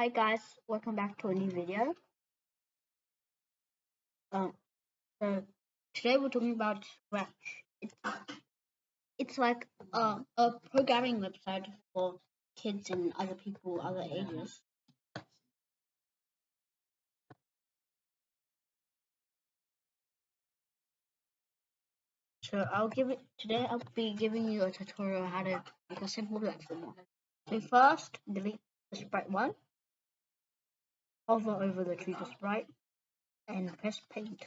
Hi guys, welcome back to a new video. Um, so today we're talking about Scratch. It's like a programming website for kids and other people, other ages. So I'll be giving you a tutorial on how to make a simple platform. So first, delete the sprite one, hover over the tree to sprite, and press paint.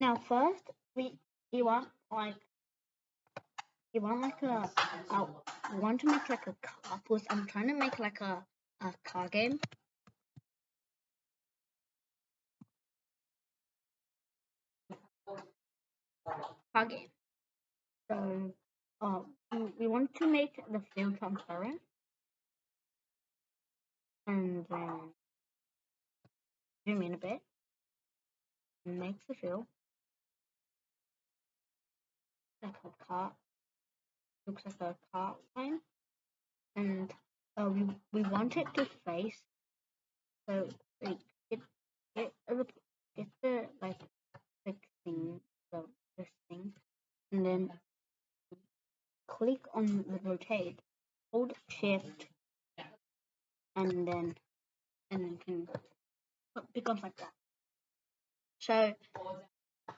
Now first, we want like you want like I want to make like a car because I'm trying to make like a car game. Car game. So we want to make the field transparent and then zoom in a bit and make the field like a car looks like a car line and we want it to face so like it it get the like thing the this thing and then click on the rotate, hold shift and then can it becomes like that. So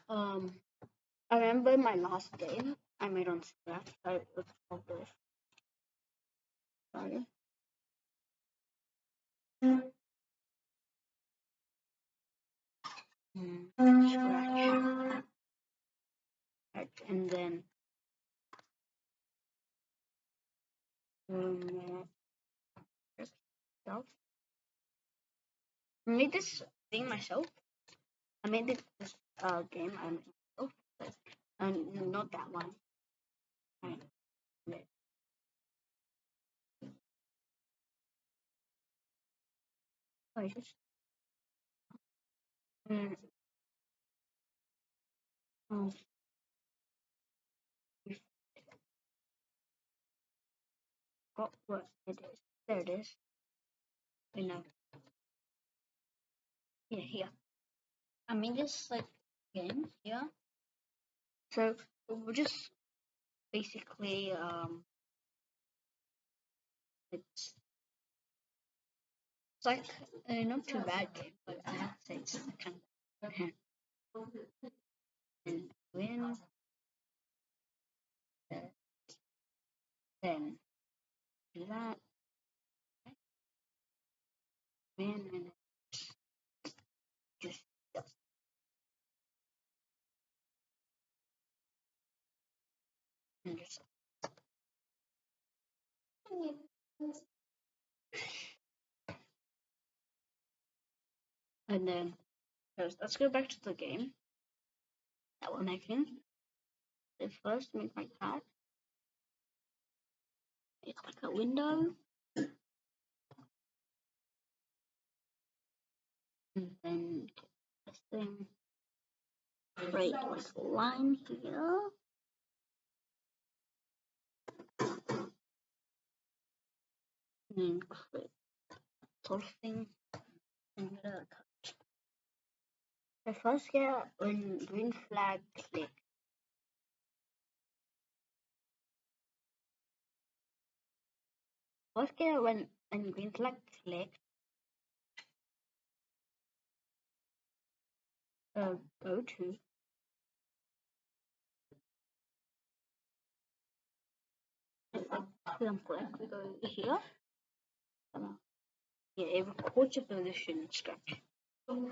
I remember my last game I made on Scratch. So it was called this. Sorry. Scratch. Right, and then um, I made this thing myself. I made this game I made myself, and not that one. Right. I just um, um, got what it is. There it is. You know, here. I made this like game here. So we're just basically it's like not too bad game, but I have to say it's kind of and win then do that win and just and just and then let's go back to the game that we're making. So first make my cat. Make like a window and then this thing create like a line here. And then create something and cut. So first get when green flag click. First get when green flag click. Go to for example, if we go here, yeah, it records your position in Scratch. And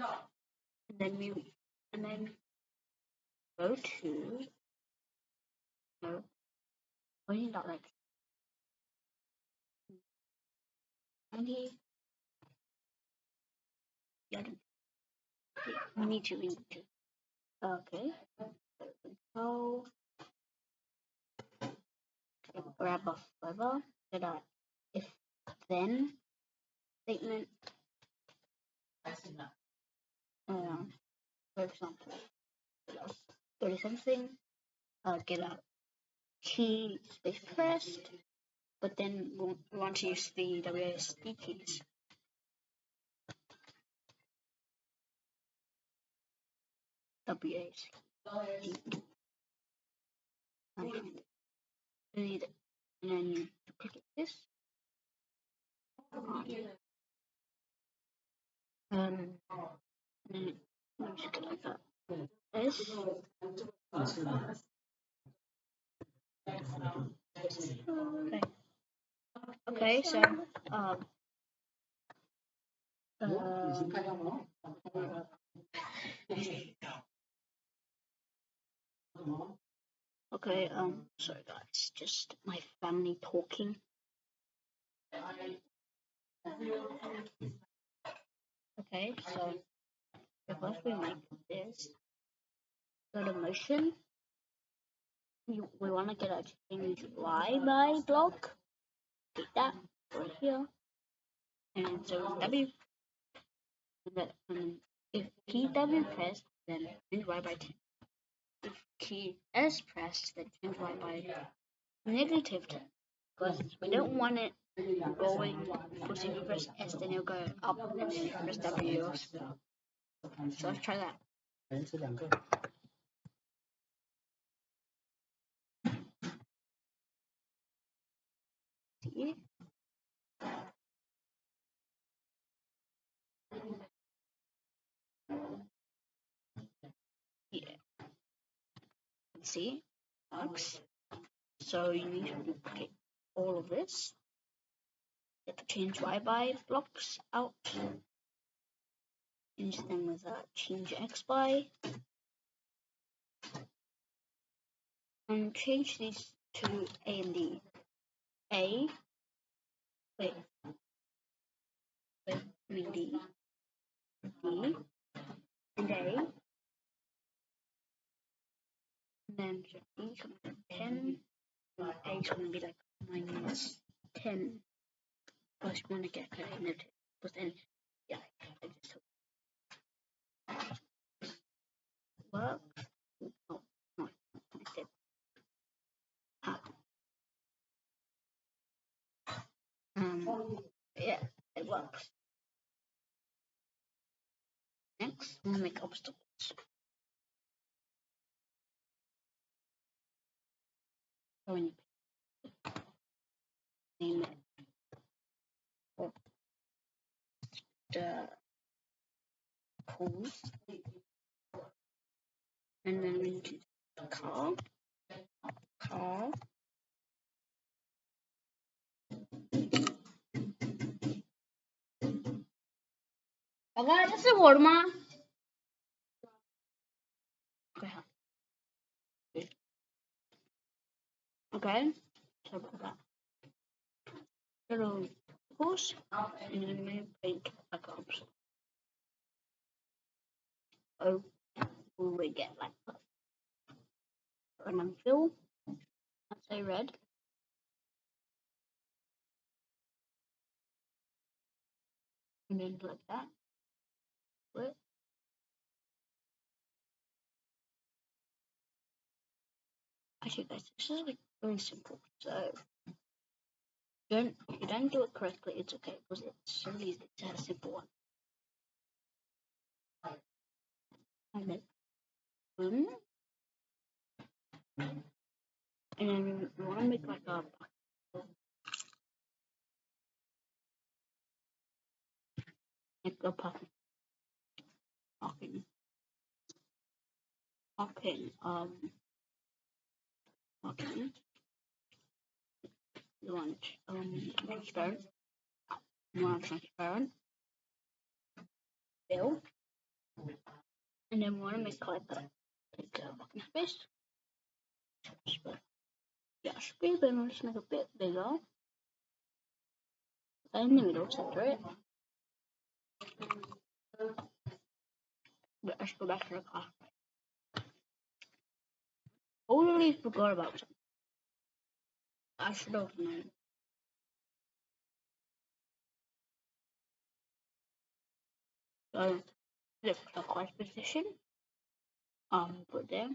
then go to no pointing that like 90. Yeah, we need to okay. So grab a flavor get a if then statement. For example, 30 something. Get a key space pressed but then we want to use the WASD keys. WASD. And then you duplicate this. And then you just go like that. This. Okay, so okay, sorry guys, just my family talking. Okay, so first we make this, go to motion. We want to get a change Y by block. Take that right here, and so W. And if key W pressed, then change Y by 10. If key S pressed, then change Y by negative 10. Because we don't want it going, because if you press S, then it'll go up, and then if you press W, so let's try that. See? Yeah. See? Works. So you need to duplicate all of this. Get the change Y by blocks out. Change them with change X by. And change these to A and D. A. Wait. I mean D. D. And A. And then D is going to be 10. And A is going to be like minus 10. First, you want to get a negative. But then, yeah, I just work. Oh, no, not connected. Yeah, it works. Next, we'll make obstacles. So when you name it, the pools, and then we need to car. Okay, that's the word, ma. Okay, so put that little pools, and then we paint like obstacles. Oh, we get like that. And then fill. Let's say red. And then like that. Split. Actually, guys, this is like very simple. So if you don't do it correctly, it's okay because it's so easy. It's a simple one. And then boom. And then we want to make like a pocket. You want transparent. You want transparent. Fill. And then we want to make like a fucking space. Yeah, space, but we'll just make a bit bigger. In the middle, center it. But let's go back to the car. Totally forgot about something. I should have known. So the clockwise position. Put there.